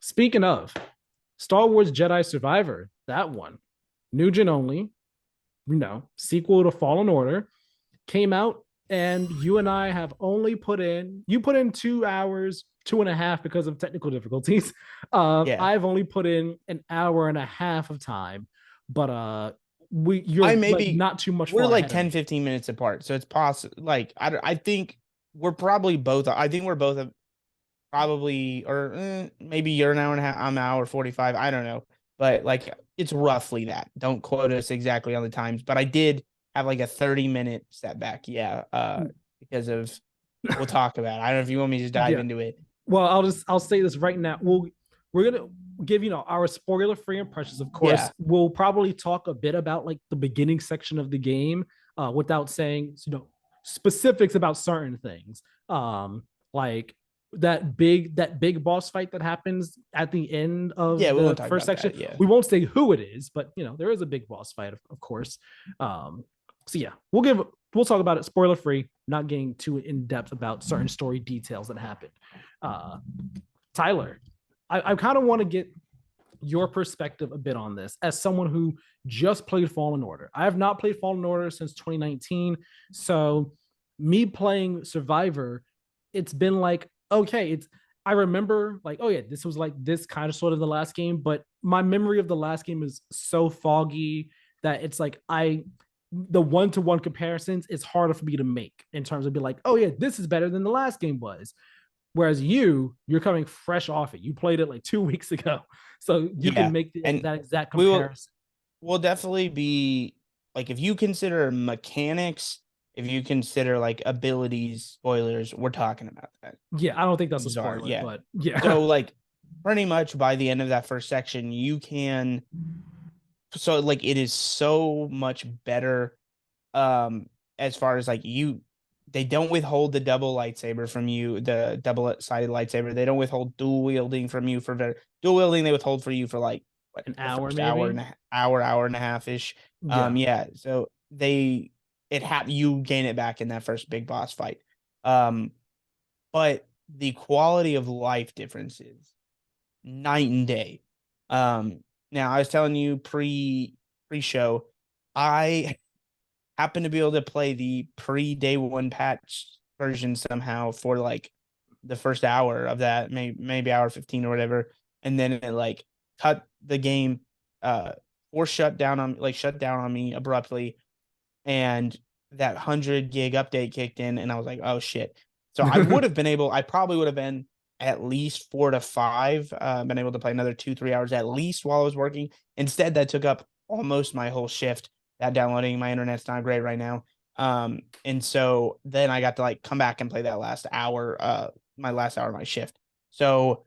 Speaking of Star Wars Jedi Survivor, that one, new gen only, sequel to Fallen Order, came out, and you and I have only you put in 2 hours, 2.5 because of technical difficulties. Yeah. I've only put in an hour and a half of time, but I you're like maybe not too much we're far like ahead of 10, me. 15 minutes apart. So it's possible. Like, I think we're probably both, I think we're both probably, or maybe you're an hour and a half, I'm an hour 45. I don't know. But like, it's roughly that. Don't quote us exactly on the times, but I did have like a 30-minute setback. Yeah. Because of, we'll talk about it. I don't know if you want me to just dive Yeah. into it. Well, I'll say this right now. We're gonna give our spoiler free impressions. Of Yeah. course, we'll probably talk a bit about like the beginning section of the game, without saying specifics about certain things. Like that big boss fight that happens at the end Yeah. of We the won't talk first about section. that. Yeah. We won't say who it is, but there is a big boss fight, of course. Um, so yeah, we'll talk about it spoiler free, not getting too in depth about certain story details that happened. Uh, Tyler, I kind of want to get your perspective a bit on this as someone who just played Fallen Order. I have not played Fallen Order since 2019. So, me playing Survivor, it's been like, okay, I remember like, oh yeah, this was like this kind of sort of the last game, but my memory of the last game is so foggy that it's like the one-to-one comparisons it's harder for me to make in terms of be like, oh yeah, this is better than the last game was. Whereas you're coming fresh off it. You played it like 2 weeks ago, so you can Yeah. make And that exact we will, comparison. we'll definitely be like, if you consider mechanics, if you consider like abilities, spoilers, we're talking about that. Yeah, I don't think that's a These are, spoiler, yeah. but yeah, So like pretty much by the end of that first section, you can, so like it is so much better um as far as like they don't withhold the double lightsaber from you, the double-sided lightsaber. They don't withhold dual wielding from you for dual wielding, they withhold for you for like what, an the hour first hour and maybe. a hour and a half ish. Yeah, Yeah. So you gain it back in that first big boss fight. Um, but the quality of life differences night and day. Now I was telling you pre-show, I happen to be able to play the pre-day one patch version somehow for like the first hour of that, maybe hour 15 or whatever, and then it like cut the game, uh, or shut down on me abruptly, and that 100 gig update kicked in, and I was like, oh shit. So I probably would have been at least 4 to 5, been able to play another 2, 3 hours at least while I was working. Instead, that took up almost my whole shift. That downloading, my internet's not great right now. And so then I got to like come back and play that last hour, my last hour of my shift. So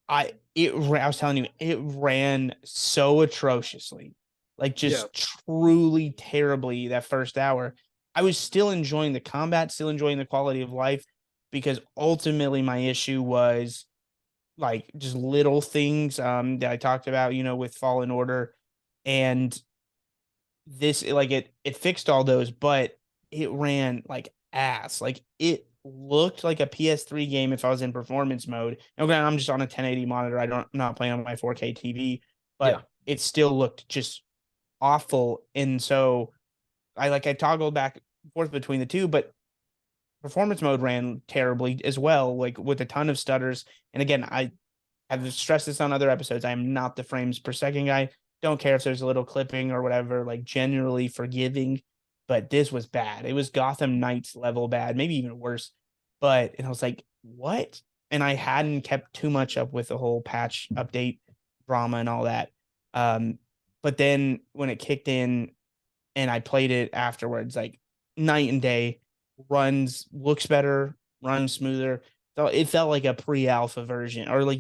I was telling you, it ran so atrociously, like yeah, just truly terribly that first hour. I was still enjoying the combat, still enjoying the quality of life, because ultimately my issue was like just little things that I talked about, with Fallen Order, and this like it fixed all those, but it ran like ass. Like it looked like a PS3 game if I was in performance mode. Okay, I'm just on a 1080 monitor. I'm not playing on my 4K TV, yeah, but it still looked just awful. And so I toggled back and forth between the two, but performance mode ran terribly as well, like with a ton of stutters. And again, I've stressed this on other episodes. I am not the frames per second guy. Don't care if there's a little clipping or whatever, like generally forgiving, but this was bad. It was Gotham Knights level bad, maybe even worse. And I was like, what? And I hadn't kept too much up with the whole patch update drama and all that. Um, but then when it kicked in and I played it afterwards, like night and day, looks better, runs smoother. So it felt like a pre-alpha version, or like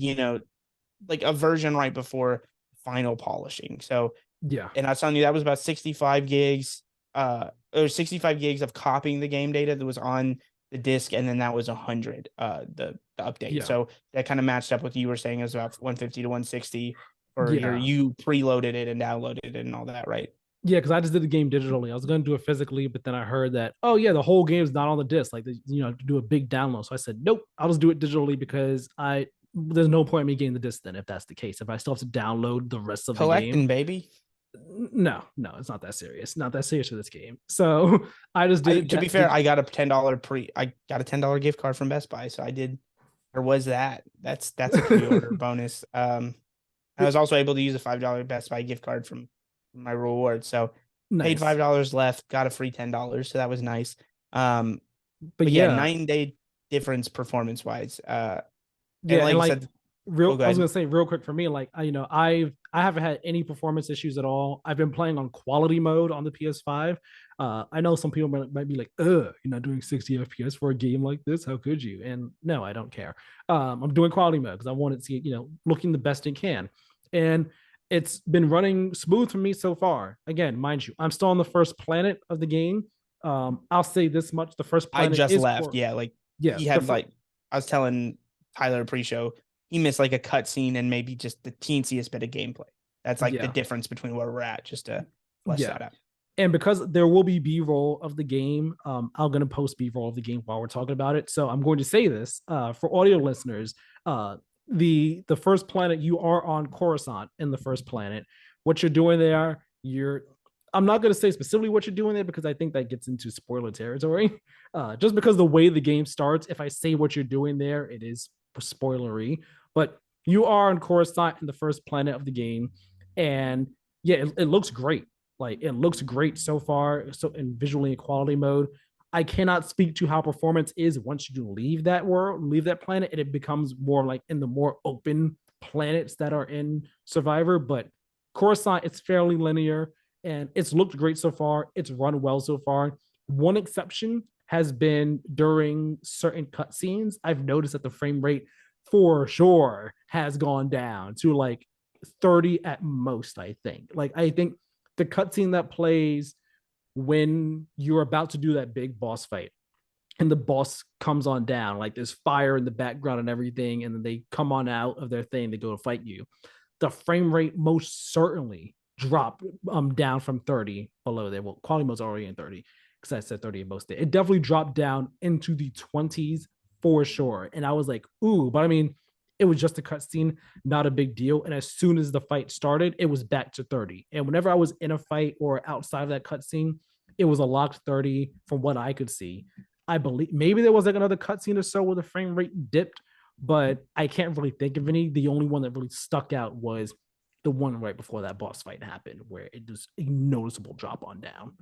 like a version right before final polishing. So, yeah, and I was telling you that was about 65 gigs, or 65 gigs of copying the game data that was on the disc, and then that was 100, the update. yeah, So that kind of matched up with you were saying, is about 150 to 160 for yeah. you preloaded it and downloaded it and all that, right? Yeah, because I just did the game digitally. I was going to do it physically, but then I heard that, oh yeah, the whole game's not on the disc. Like, to do a big download. So I said, nope, I'll just do it digitally because there's no point in me getting the disc then if that's the case. If I still have to download the rest of the game, Collecting, baby. no, it's not that serious. Not that serious for this game. So I just did it. To be fair, I got a $10 gift card from Best Buy, so I did. Or was that? That's a pre-order bonus. I was also able to use a $5 Best Buy gift card from my reward. So paid nice. $5 left, got a free $10. So that was nice. But yeah, yeah, 9-day difference performance wise. yeah, And like and you like said, real. go I was ahead. gonna say real quick for me, like I haven't had any performance issues at all. I've been playing on quality mode on the PS5. I know some people might be like, you're not doing 60 FPS for a game like this. How could you?" And no, I don't care. I'm doing quality mode because I want it to see, looking the best it can. And it's been running smooth for me so far. Again, mind you, I'm still on the first planet of the game. I'll say this much: the first I planet just is left. Yeah, like yeah, he had like I was telling Tyler pre-show, he missed like a cutscene and maybe just the teensiest bit of gameplay. That's like the yeah, difference between where we're at, just to flesh yeah. that out. And because there will be B-roll of the game, I'm going to post B-roll of the game while we're talking about it. So I'm going to say this for audio listeners: the first planet, you are on Coruscant in the first planet. What you're doing there, I'm not going to say specifically what you're doing there because I think that gets into spoiler territory. Just because the way the game starts, if I say what you're doing there, it is spoilery. But you are on Coruscant in the first planet of the game, and yeah, it looks great. Like it looks great so far, so in visually in quality mode. I cannot speak to how performance is once you leave that world, leave that planet, and it becomes more like in the more open planets that are in Survivor. But Coruscant, it's fairly linear and it's looked great so far. It's run well so far. One exception has been during certain cutscenes. I've noticed that the frame rate for sure has gone down to like 30 at most, I think. Like I think the cutscene that plays when you're about to do that big boss fight and the boss comes on down, like there's fire in the background and everything, and then they come on out of their thing, they go to fight you. The frame rate most certainly dropped down from 30 below there. Well, quality mode's already in 30 because I said 30 in most days. It definitely dropped down into the 20s for sure. And I was like, ooh, but I mean, it was just a cutscene, not a big deal. And as soon as the fight started, it was back to 30. And whenever I was in a fight or outside of that cutscene, it was a locked 30 from what I could see. I believe maybe there was like another cutscene or so where the frame rate dipped, but I can't really think of any. The only one that really stuck out was the one right before that boss fight happened, where it was a noticeable drop on down.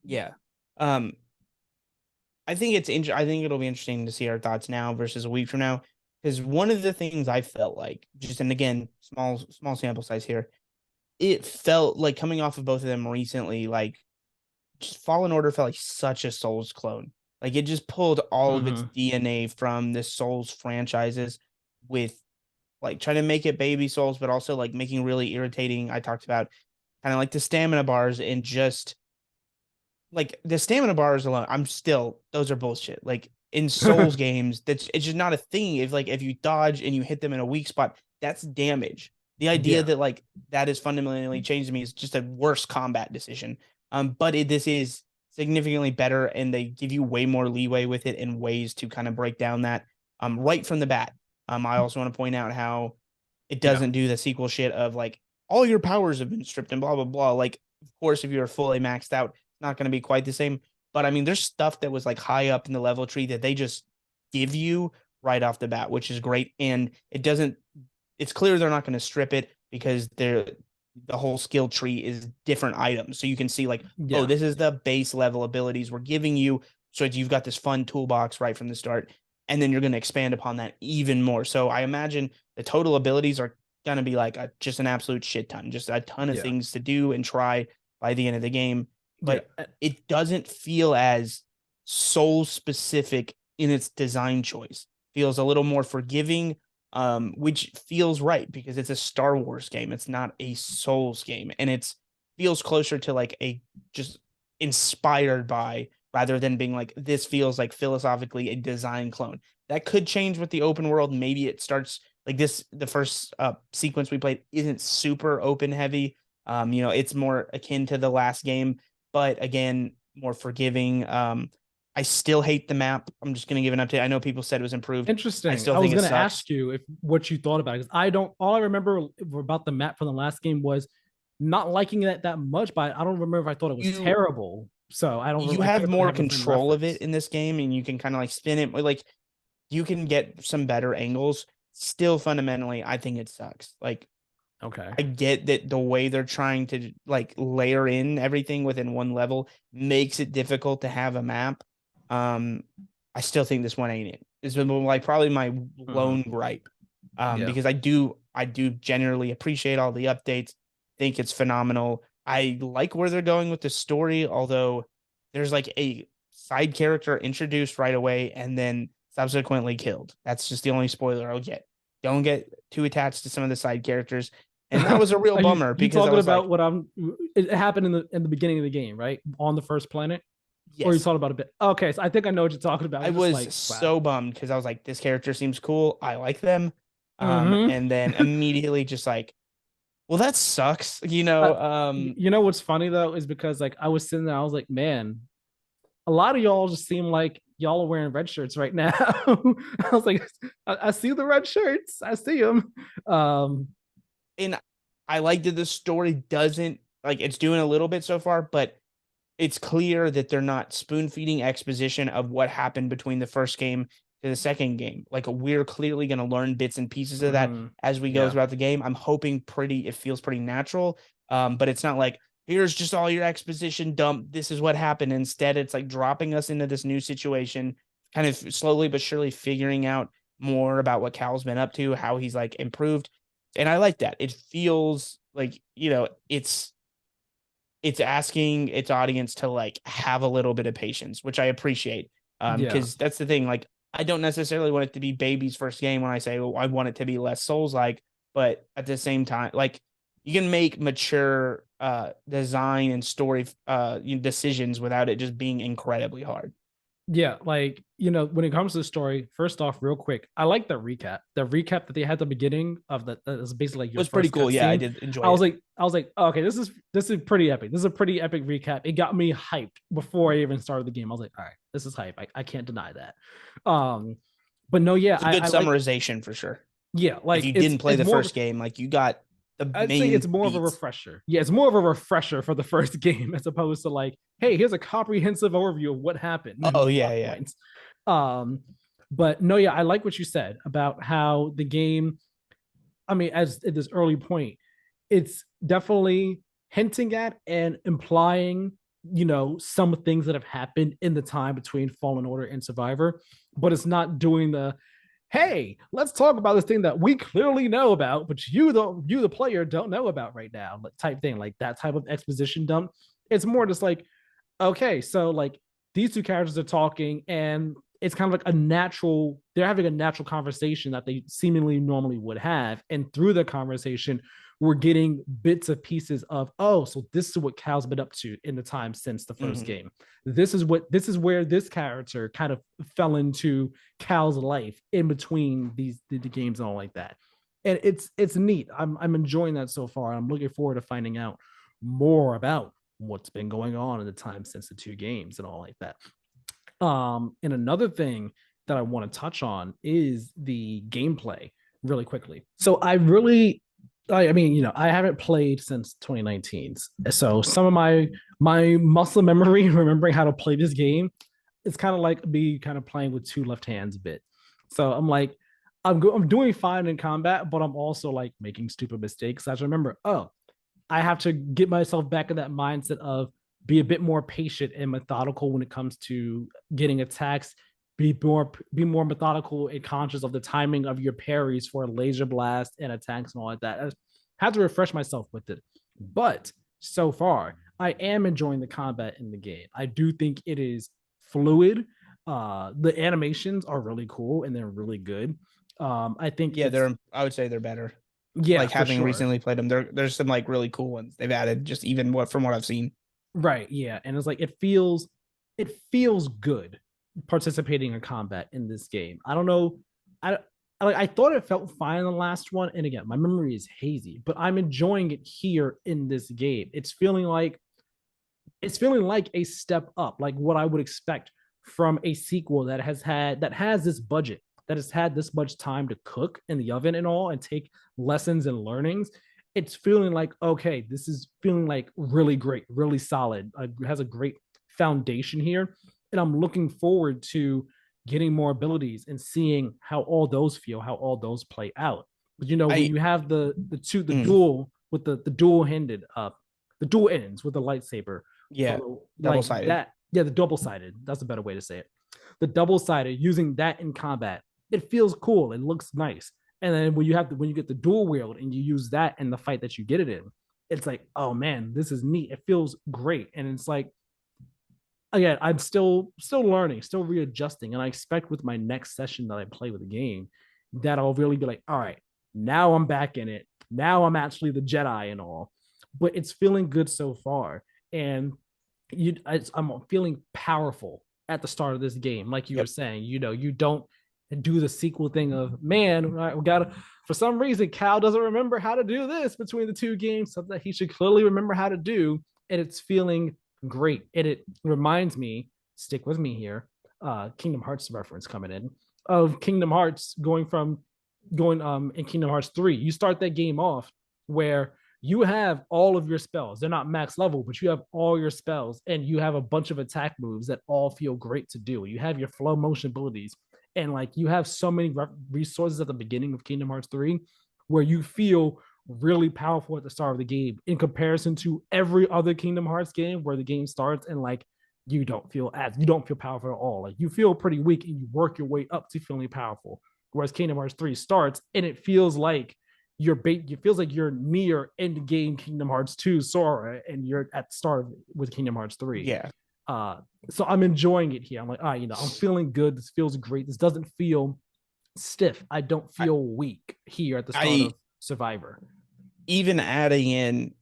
Yeah. I think I think it'll be interesting to see our thoughts now versus a week from now. Because one of the things I felt like, just and again, small sample size here, it felt like coming off of both of them recently, like just Fallen Order felt like such a Souls clone. Like it just pulled all of its DNA from the Souls franchises with like trying to make it baby Souls, but also like making really irritating. I talked about kind of like the stamina bars and just like the stamina bars alone. Those are bullshit. Like in Souls games, it's just not a thing. If you dodge and you hit them in a weak spot, that's damage. The idea that like that is fundamentally changed to me is just a worse combat decision. But this is significantly better, and they give you way more leeway with it and ways to kind of break down that right from the bat. I also want to point out how it doesn't do the sequel shit of like all your powers have been stripped and blah blah blah. Like, of course, if you're fully maxed out, it's not going to be quite the same. But I mean, there's stuff that was like high up in the level tree that they just give you right off the bat, which is great. And it's clear they're not going to strip it because the whole skill tree is different items. So you can see like, oh, this is the base level abilities we're giving you. So you've got this fun toolbox right from the start. And then you're going to expand upon that even more. So I imagine the total abilities are going to be like just an absolute shit ton, just a ton of things to do and try by the end of the game. But it doesn't feel as soul specific in its design choice. Feels a little more forgiving, which feels right because it's a Star Wars game. It's not a Souls game. And it feels closer to like a just inspired by rather than being like, this feels like philosophically a design clone. That could change with the open world. Maybe it starts like this. The first sequence we played isn't super open heavy. It's more akin to the last game, but again, more forgiving. I still hate the map. I'm just gonna give an update. I know people said it was improved. I Interesting. still I was think it going to sucks. ask you if what you thought about it, because I don't. All I remember about the map from the last game was not liking it that much, but I don't remember if I thought it was You terrible. So I don't. you I have couldn't really more have the frame of control of it reference. in this game, and you can kind of like spin it. Like you can get some better angles. Still, fundamentally, I think it sucks. Like Okay. I get that the way they're trying to like layer in everything within one level makes it difficult to have a map. Um, I still think this one ain't it. This is like probably my Mm, lone gripe. yeah. Because I do generally appreciate all the updates. Think it's phenomenal. I like where they're going with the story, although there's like a side character introduced right away and then subsequently killed. That's just the only spoiler I'll get. Don't get too attached to some of the side characters, and that was a real Are bummer you because I talking was about like, what I'm? It happened in the beginning of the game, right? On the first planet, or are you yes, talking about a bit? Okay, so I think I know what you're talking about. I It's just was like wow. so bummed because I was like, this character seems cool. I like them. Mm-hmm. And then immediately just like, well, that sucks, You know what's funny though is because like I was sitting there, I was like, man, a lot of y'all just seem like y'all are wearing red shirts right now. I was like, I see the red shirts, I see them. Um, and I like that the story doesn't like it's doing a little bit so far, but it's clear that they're not spoon feeding exposition of what happened between the first game to the second game. Like we're clearly going to learn bits and pieces of that mhm, as we go yeah, throughout the game. I'm hoping it feels pretty natural. But it's not like here's just all your exposition dump. This is what happened. Instead, it's like dropping us into this new situation, kind of slowly but surely figuring out more about what Cal's been up to, how he's like improved. And I like that. It feels like, it's asking its audience to like have a little bit of patience, which I appreciate. yeah, Because that's the thing. Like, I don't necessarily want it to be baby's first game when I say, well, I want it to be less Souls like, but at the same time, like you can make mature design and story decisions without it just being incredibly hard. yeah. Like when it comes to the story, first off, real quick, I like the recap. The recap that they had at the beginning of that is basically like It your was pretty first cool. Yeah, I cutscene. did enjoy I was it. like, I was like, okay, this is pretty epic. This is a pretty epic recap. It got me hyped before I even started the game. I was like, all right, this is hype. I can't deny that. Um, but no, yeah, It's a good I like summarization for sure. yeah, If like you didn't play it's the more of first game, like you got the I'd say it's main more of a beats. refresher. Yeah, it's more of a refresher for the first game as opposed to like, hey, here's a comprehensive overview of what happened and Oh the yeah, plot yeah. points. Um, but no, yeah, I like what you said about how the game. I mean, as at this early point, it's definitely hinting at and implying, some things that have happened in the time between Fallen Order and Survivor, but it's not doing the hey, let's talk about this thing that we clearly know about, but you the player don't know about right now, type thing, like that type of exposition dump. It's more just like, okay, so like these two characters are talking and it's kind of like they're having a natural conversation that they seemingly normally would have. And through the conversation, we're getting bits of pieces of, oh, so this is what Cal's been up to in the time since the first Mm-hmm. game. This is where this character kind of fell into Cal's life in between the games and all like that. And it's neat. I'm enjoying that so far. I'm looking forward to finding out more about what's been going on in the time since the two games and all like that. And another thing that I want to touch on is the gameplay really quickly. So I mean, I haven't played since 2019. So some of my muscle memory, remembering how to play this game, it's kind of like me kind of playing with two left hands a bit. So I'm like, I'm doing fine in combat, but I'm also like making stupid mistakes. I just remember, oh, I have to get myself back in that mindset of be a bit more patient and methodical when it comes to getting attacks. Be more methodical and conscious of the timing of your parries for a laser blast and attacks and all like that. I have to refresh myself with it. But so far, I am enjoying the combat in the game. I do think it is fluid. The animations are really cool and they're really good. I think Yeah, it's I would say they're better. yeah, Like for having sure. recently played them, there's some like really cool ones they've added. Just even what from what I've seen. Right, yeah. And it's like it feels good participating in combat in this game. I don't know. I thought it felt fine in the last one. And again, my memory is hazy, but I'm enjoying it here in this game. It's feeling like a step up, like what I would expect from a sequel that has this budget, that has had this much time to cook in the oven and all, and take lessons and learnings. It's feeling like, okay, this is feeling like really great, really solid. It has a great foundation here, and I'm looking forward to getting more abilities and seeing how all those feel, how all those play out. But when I you have the mm, dual with the dual handed the dual ends with the lightsaber, yeah, double like sided. that, yeah, the double sided. That's a better way to say it. The double sided, using that in combat, it feels cool. It looks nice. And then when you get the dual wield and you use that in the fight that you get it in, it's like, oh man, this is neat. It feels great, and it's like, again, I'm still learning, still readjusting, and I expect with my next session that I play with the game that I'll really be like, all right, now I'm back in it. Now I'm actually the Jedi and all, but it's feeling good so far, and I'm feeling powerful at the start of this game, like you were Yep. saying. You don't do the sequel thing of, man, we gotta, for some reason Cal doesn't remember how to do this between the two games, something that he should clearly remember how to do, and it's feeling great. And it reminds me, stick with me here, Kingdom Hearts reference coming in, of Kingdom Hearts going in Kingdom Hearts 3. You start that game off where you have all of your spells. They're not max level, but you have all your spells, and you have a bunch of attack moves that all feel great to do. You have your flow motion abilities, and like you have so many resources at the beginning of Kingdom Hearts 3 where you feel really powerful at the start of the game in comparison to every other Kingdom Hearts game where the game starts and like you don't feel powerful at all. Like you feel pretty weak and you work your way up to feeling powerful. Whereas Kingdom Hearts 3 starts and it feels like it feels like you're near end game Kingdom Hearts 2 Sora and you're at the start with Kingdom Hearts 3. Yeah. Uh so I'm enjoying it here. I'm like, I'm feeling good. This feels great. This doesn't feel stiff. I don't I, feel weak here at the start I of Survivor. even adding in,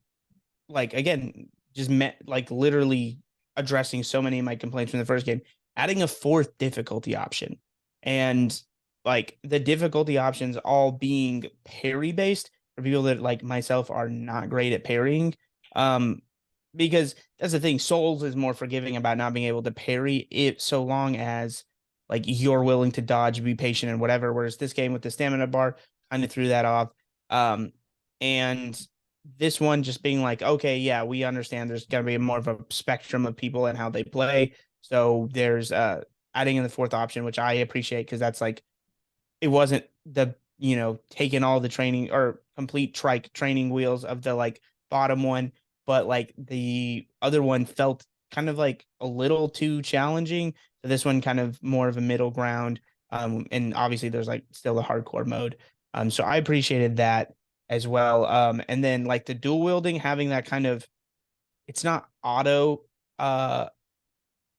like, again, just like literally addressing so many of my complaints from the first game, adding a fourth difficulty option, and like the difficulty options all being parry based for people that like myself are not great at parrying. Um, because that's the thing, Souls is more forgiving about not being able to parry it so long as like you're willing to dodge, be patient, and whatever. Whereas this game with the stamina bar kind of threw that off. Um, and this one just being like, okay, yeah, we understand there's going to be more of a spectrum of people and how they play. So there's adding in the fourth option, which I appreciate because that's like, it wasn't the, taking all the training or complete trike training wheels of the like bottom one, but like the other one felt kind of like a little too challenging. So this one kind of more of a middle ground. And obviously there's like still the hardcore mode. So I appreciated that as well. And then like the dual wielding, having that kind of, it's not auto, uh,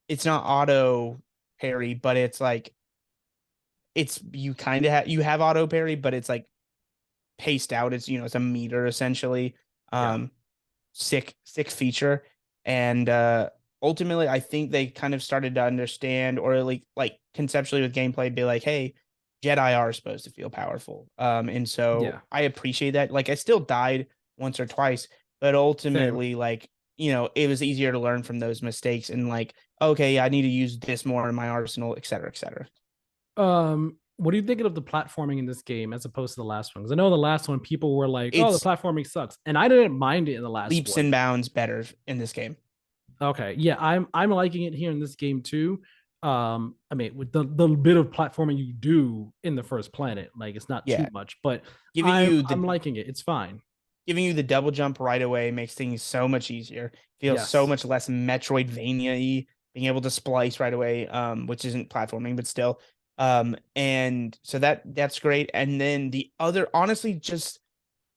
it's not auto parry, but it's like it's you kind of you have auto parry, but it's like paced out. It's it's a meter essentially. Yeah. Um, sick feature, and ultimately, I think they kind of started to understand, or like conceptually with gameplay, be like, hey, Jedi are supposed to feel powerful. And so Yeah. I appreciate that. Like I still died once or twice, but Same. ultimately, like it was easier to learn from those mistakes and like, okay, I need to use this more in my arsenal, et cetera, et cetera. What are you thinking of the platforming in this game as opposed to the last one? Because I know the last one people were like, "Oh, the It's platforming sucks," and I didn't mind it in the last leaps one. and bounds better in this game. Okay, yeah, I'm liking it here in this game too. I mean, with the bit of platforming you do in the first planet, like it's not too Yeah, much, but giving I'm you I'm the liking it. It's fine. giving you the double jump right away makes things so much easier. Feels so Yes. much less Metroidvania-y, being able to splice right away, which isn't platforming, but still. And so that's great. And then the other, honestly, just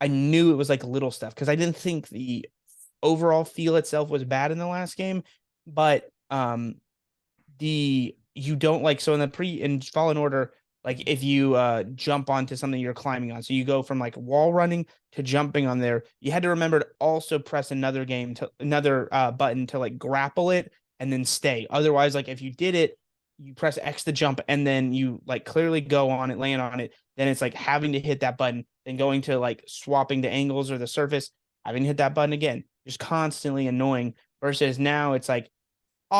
I knew it was like little stuff because I didn't think the overall feel itself was bad in the last game, but the you don't like so in the in Fallen Order, like if you jump onto something you're climbing on, so you go from like wall running to jumping on there, you had to remember to also press another button to like grapple it and then stay. Otherwise, like if you did it, you press X to jump and then you like clearly go on it, land on it, then it's like having to hit that button, then going to like swapping to angles or the surface, having to hit that button again, just constantly annoying. Versus now it's like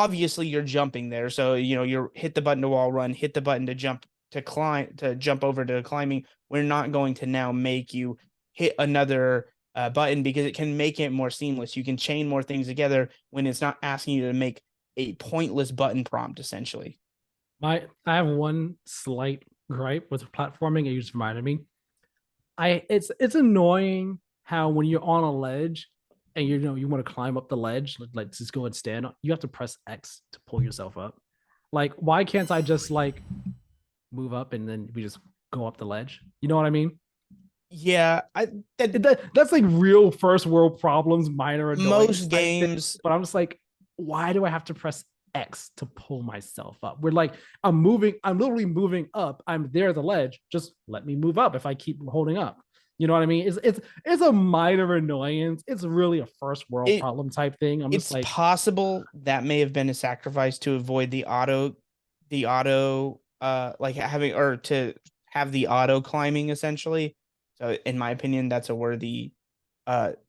obviously you're jumping there. So, you're hit the button to wall run, hit the button to jump to climb to jump over to climbing. We're not going to now make you hit another button because it can make it more seamless. You can chain more things together when it's not asking you to make a pointless button prompt, essentially. I have one slight gripe with platforming. You just reminded me. It's annoying how when you're on a ledge and you want to climb up the ledge, like just go and stand, you have to press X to pull yourself up. Like, why can't I just like move up and then we just go up the ledge? You know what I mean? Yeah, That's like real first world problems, minor annoyance most type thing. games. But I'm just like, why do I have to press X to pull myself up? We're like, I'm literally moving up. I'm there at the ledge. Just let me move up if I keep holding up. You know what I mean? It's a minor annoyance. It's really a first world It problem type thing. I'm just it's like, possible that may have been a sacrifice to avoid the auto like having or to have the auto climbing essentially. So in my opinion, that's a worthy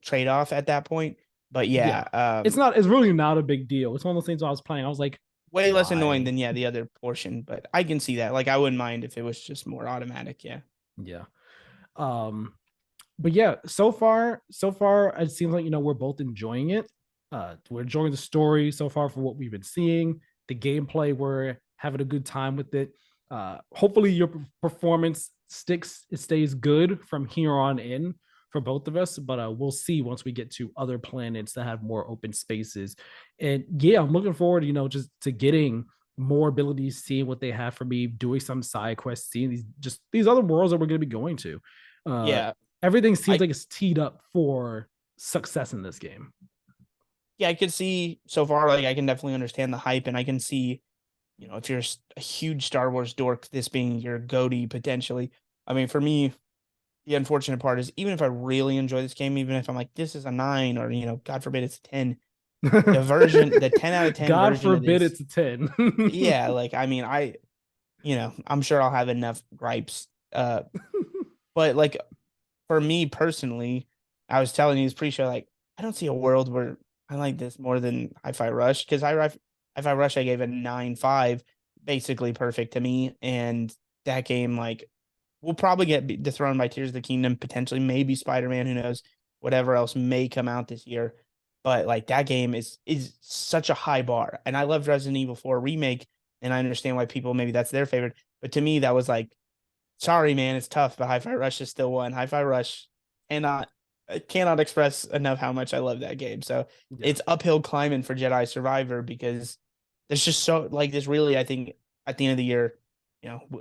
trade-off at that point. But yeah, yeah, it's really not a big deal. It's one of those things I was playing. I was like, way less annoying why? than the other portion, but I can see that. Like I wouldn't mind if it was just more automatic, yeah. Yeah. Um, but yeah, so far, it seems like we're both enjoying it. We're enjoying the story so far for what we've been seeing. The gameplay, we're having a good time with it. Hopefully, your performance it stays good from here on in for both of us. But we'll see once we get to other planets that have more open spaces. And yeah, I'm looking forward, just to getting more abilities, seeing what they have for me, doing some side quests, seeing these other worlds that we're going to be going to. Uh, Yeah. Everything seems I like it's teed up for success in this game. yeah, I could see so far, like I can definitely understand the hype, and I can see, if you're a huge Star Wars dork, this being your goatee potentially. I mean, for me, the unfortunate part is even if I really enjoy this game, even if I'm like, this is a 9 or, God forbid it's a 10, the 10 out of 10 God version of forbid this, it's a 10. yeah, like, I mean, I'm sure I'll have enough gripes. But like for me personally, I was telling you this pre-show, like I don't see a world where I like this more than Hi-Fi Rush because Hi-Fi Rush I gave a 9.5, basically perfect to me, and that game like will probably get dethroned by Tears of the Kingdom, potentially maybe Spider-Man, who knows, whatever else may come out this year. But like that game is such a high bar, and I loved Resident Evil 4 remake, and I understand why people maybe that's their favorite, but to me that was like sorry, man, it's tough, but Hi-Fi Rush is still one. Hi-Fi Rush cannot cannot express enough how much I love that game. So Yeah. it's uphill climbing for Jedi Survivor because there's just so like this. Really, I think at the end of the year,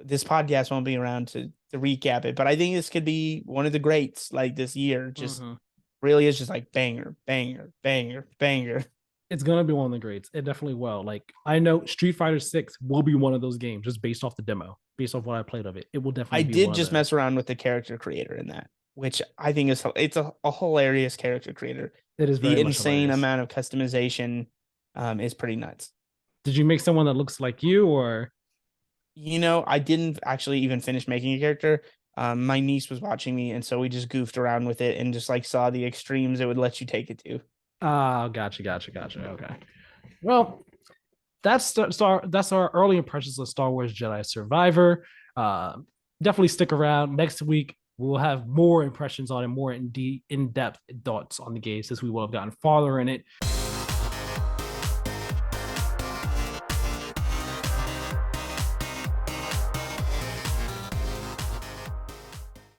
this podcast won't be around to recap it, but I think this could be one of the greats like this year. Just Mhm. really is just like banger, banger, banger, banger. It's gonna be one of the greats. It definitely will. Like I know Street Fighter 6 will be one of those games just based off the demo, based off what I played of it. It will I definitely be did one of just those. mess around with the character creator in that, which I think is it's a hilarious character creator. It is very The much insane hilarious. amount of customization is pretty nuts. Did you make someone that looks like you or I didn't actually even finish making a character. My niece was watching me, and so we just goofed around with it and just like saw the extremes it would let you take it to. gotcha. Okay. Well, that's our early impressions of Star Wars Jedi Survivor. Uh, Definitely stick around. Next week we'll have more impressions on it, more in depth thoughts on the game since we will have gotten farther in it.